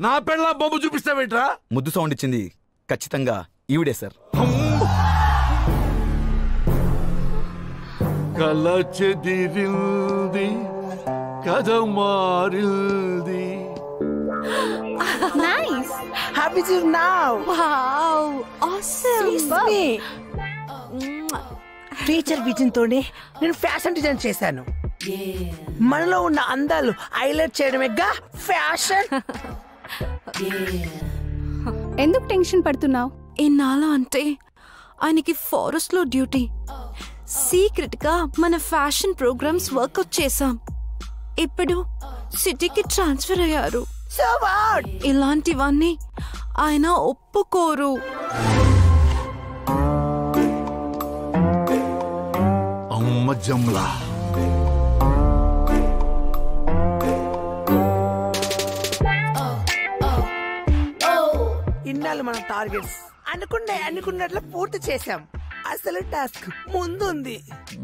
నా పెళ్ళ బొమ్మ చూపిస్తావేట్రా? ముద్దు సౌండ్ ఇచ్చింది ఖచ్చితంగా ఈవిడే సార్. కల చెదిరింది కథ మారింది. Nice. How is you now? Wow. Awesome. Teacher vision తోనే నేను ఫ్యాషన్ డిజైన్ చేశాను. మనలో ఉన్న అందాలు హైలైట్ చేయడమేగా ఫ్యాషన్. ఎందుకు టెన్షన్ పడుతున్నావు? ఎన్నాళ్ళ అంటే ఆయనకి ఫారెస్ట్ లో డ్యూటీ. సీక్రెట్ గా మన ఫ్యాషన్ ప్రోగ్రామ్స్ వర్కౌట్ చేశాం. ఇప్పుడు సిటీకి ట్రాన్స్ఫర్ అయ్యారు. So what? ఇలాంటివన్నీ ఆయన ఒప్పుకోరు. అమ్మ జమ్లా. ఇన్నాళ్ళు మన టార్గెట్స్ అనుకున్నట్లు పూర్తి చేశాం. అసలు టాస్క్ ముందుంది.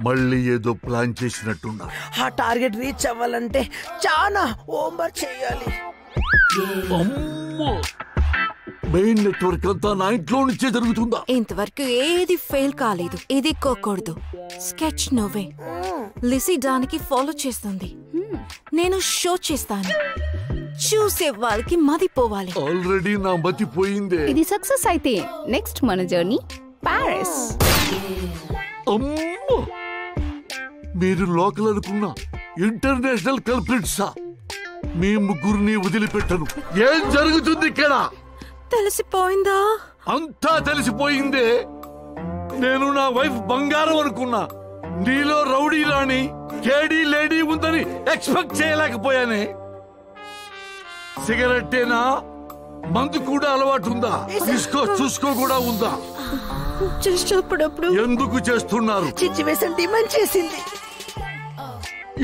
మళ్ళీ ఏదో ప్లాన్ చేసినట్టున్నా. ఆ టార్గెట్ రీచ్ అవ్వాలంటే చాలా హోంవర్క్ చేయాలి. మెయిన్ నెట్వర్క్ అంతా నా ఇంట్లో నుంచే జరుగుతుందా? ఇంతవరకు ఏది ఫెయిల్ కాలేదు. ఇది కోకూడదు. స్కెచ్ నువ్వే. లిసీ దానికి ఫాలో చేస్తుంది. నేను షో చేస్తాను. చూసే వాళ్ళకి మదిపోవాలి. ఆల్రెడీ నా మతి పోయిందే. ఇది సక్సెస్ అయితే నెక్స్ట్ మన జర్నీ పారిస్. అమ్మో, మీరు లోకల్ అనుకున్నా ఇంటర్నేషనల్ కల్ప్రిట్సా? మీ ముగ్గురిని వదిలిపెట్టను. ఏం జరుగుతుంది ఇక్కడ? తెలిసిపోయిందా? అంతా తెలిసిపోయిందే. నేను నా వైఫ్ బంగారం అనుకున్నా. నీలో రౌడీ రాణి కేడీ లేడీ ఉందని ఎక్స్పెక్ట్ చేయలేకపోయానే. సిగరెట్టేనా? మందు కూడా అలవాటు ఉందా? చూసుకో కూడా ఉందా? చేసేటప్పుడు ఎందుకు చేస్తున్నారు? సిచ్యువేషన్ డిమాండ్ చేసింది.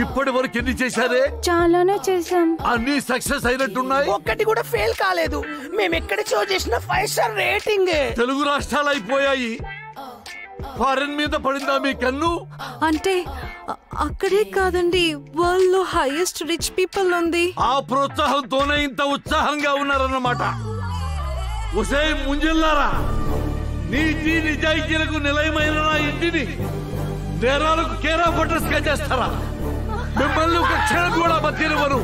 ఇప్పటి వరకు ఎన్ని చేశారే? చాలానే చేసాం. అన్ని సక్సెస్ అయినట్టున్నాయి. ఒక్కటి కూడా ఫెయిల్ కాలేదు. మేము ఎక్కడ షో చేసిన 5 స్టార్ రేటింగ్. తెలుగు రాష్ట్రాలు అయిపోయాయి. ఫారెన్ మీద పడిందా మీ కన్ను? అంటే అక్కడే కాదండి, వరల్డ్ లో హైయెస్ట్ రిచ్ పీపుల్ ఉంది. ఆ ప్రోత్సాహంతోనే ఇంత ఉత్సాహంగా ఉన్నారన్నమాట. ఒసే ముంజిల్లారా, నీతి నిజాయితీలకు నిలయమైన నా ఇంటిని నేరాలకు కేర్ ఆఫ్ అడ్రస్ గా చేస్తారా? మిమ్మల్ని ఒక క్షణం కూడా బతినివ్వరు.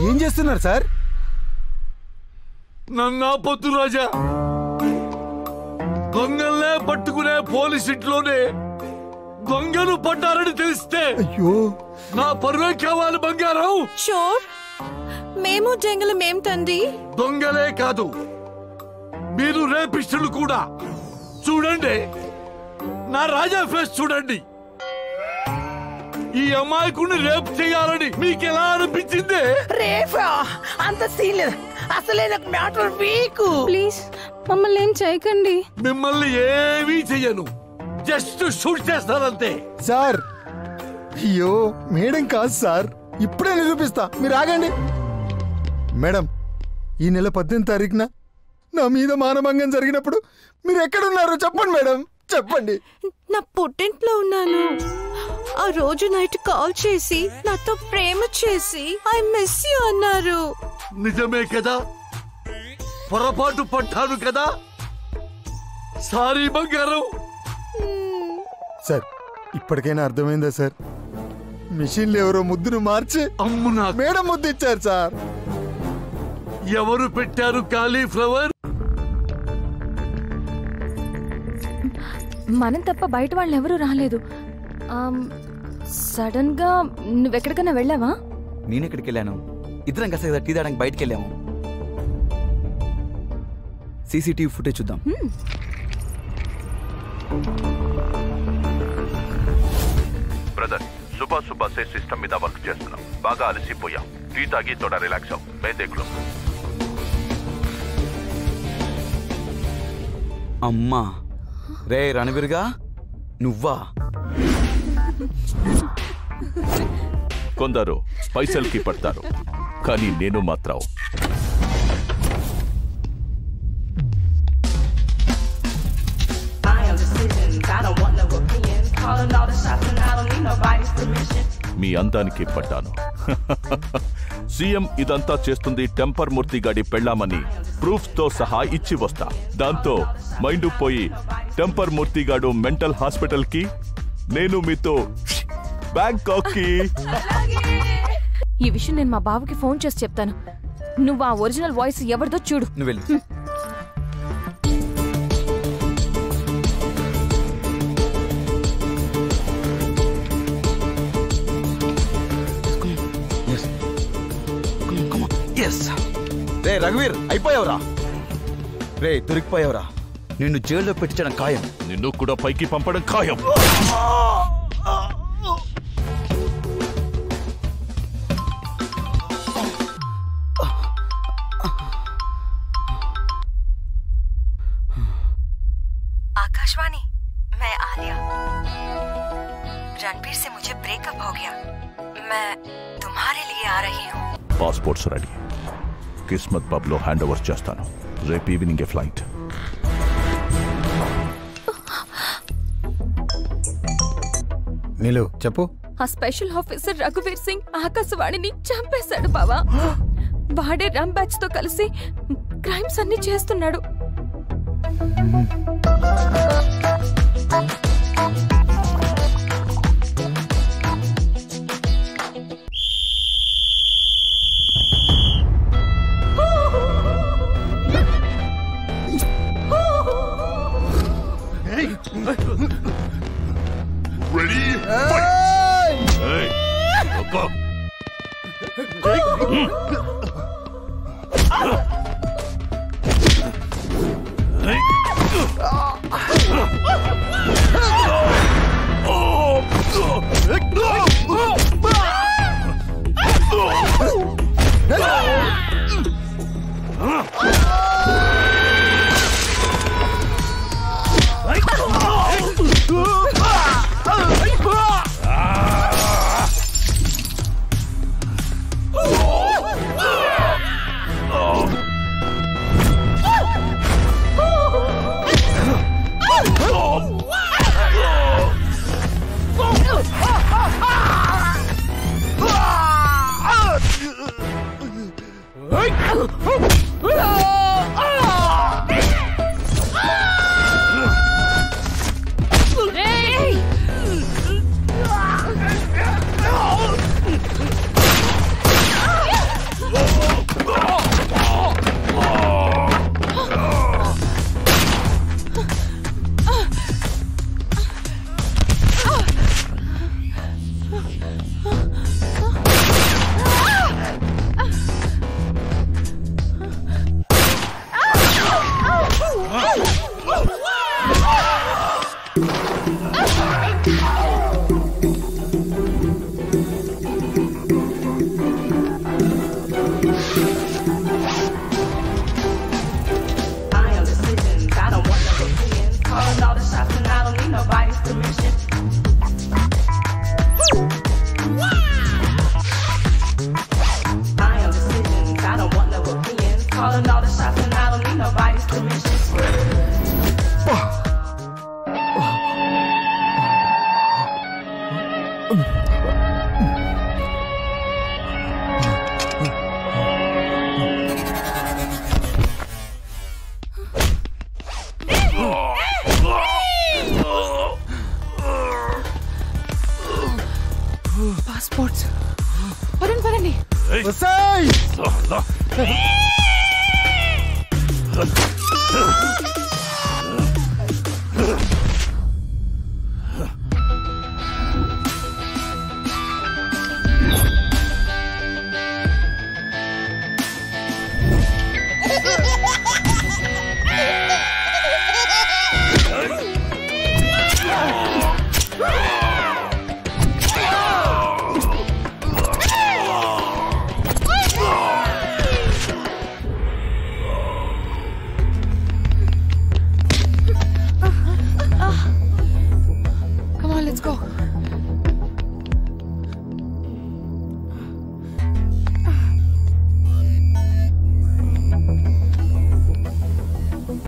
ఏం చేస్తున్నారు సార్? నన్ను ఆపొద్దు రాజా. దొంగల్నే పట్టుకునే పోలీస్ ఇంట్లోనే దొంగలు పడ్డారని తెలిస్తే అయ్యో, నా పరువే కావాలి బంగారం. చోర్ మేము జంగలం ఏమిటండి? దొంగలే కాదు, మీరు రేపిస్టులు కూడా. చూడండి, నా రాజా ఫేస్ చూడండి. ఈ అమాయకుడిని రేపు చేయాలని మీకెలా అనిపించింది? రేఫా అంత సీన్ లేదు. అసలే నాకు మ్యాటర్ వీక్. ప్లీజ్ మమ్మల్ని ఏం చేయకండి. మిమ్మల్ని ఏమీ చెయ్యను, జస్ట్ షూట్ చేస్తానంతే. సార్ అయ్యో, మేడం కాదు సార్, ఇప్పుడే నిరూపిస్తా, మీరు ఆగండి. మేడం, ఈ నెల 18వ తారీఖున నా మీద మానభంగం జరిగినప్పుడు మీరు ఎక్కడున్నారు చెప్పండి మేడం, చెప్పండి. నా పుట్టింట్లో ఉన్నాను. ఆ రోజు నైట్ కాల్ చేసి నాతో ప్రేమ చేసి ఐ మిస్ యూ అన్నారు. నిజమే కదా, పొరపాటు పడ్డాను కదా. సారీ బంగారం. సార్, ఇప్పటికైనా అర్థమైందా సార్? మిషన్లు ఎవరో ముద్దును మార్చి అమ్మునా మేడం ముద్దు ఇచ్చారు సార్. ఎవరు పెట్టారు కాలీఫ్లవర్? మనం తప్ప బయట వాళ్ళు ఎవరు రాలేదు. సడన్ గా నువ్వెక్కడికైనా వెళ్ళావా? నేనెక్కడికి వెళ్ళాను? ఇద్దరం కలిసి కదా టీ తాగడానికి బయటికి వెళ్ళాము. సీసీటీవీ ఫుటేజ్ చూద్దాం. బ్రదర్, సుబా సే సిస్టమ్ మీద వర్క్ చేస్తున్నాం. బాగా అలసిపోయాం. టీ తాగి తోడా రిలాక్స్ అవ్వం. మే దేఖ్లో. అమ్మా రే రణవీర్గా, నువ్వా? కొందరు పైసల్కి పడతారు, కానీ నేను మాత్రం మీ అందానికి పడ్డాను. సీఎం ఇదంతా చేస్తుంది టెంపర్ మూర్తి గాడి పెళ్ళామని ప్రూఫ్ తో సహా ఇచ్చి వస్తా. దాంతో మైండ్ పోయి టెంపర్ మూర్తి గాడు మెంటల్ హాస్పిటల్ కి, నేను మీతో బ్యాంకాక్ కి. ఈ విషయం నేను మా బావకి ఫోన్ చేసి చెప్తాను. నువ్వు ఆ ఒరిజినల్ వాయిస్ ఎవరిదో చూడు. నువ్వు వెళ్ళు. రే రఘువీర్, అయిపోయావురా. రే దొరికిపోయావురా. నిన్ను జైల్లో పెట్టించడం ఖాయం. నిన్ను కూడా పైకి పంపడం ఖాయం. आकाशवाणी, मैं आलिया. रणबीर से मुझे ब्रेकअप हो गया. मैं तुम्हारे लिए आ रही हूँ. Passports ready. కిస్మత్ పబ్ లో హ్యాండ్ ఓవర్ చేస్తాను. రేపు ఈవినింగ్ ఫ్లైట్. నీలు చెప్పు. ఆ స్పెషల్ ఆఫీసర్ రఘువీర్ సింగ్ ఆకాశవాణిని చంపేశాడు బావా. వాడే రమ్ బ్యాచ్ తో కలిసి క్రైమ్స్ అన్ని చేస్తున్నాడు. Ready? Fight! Hey! Look up! Passports. పదండి. వస్తాయ్.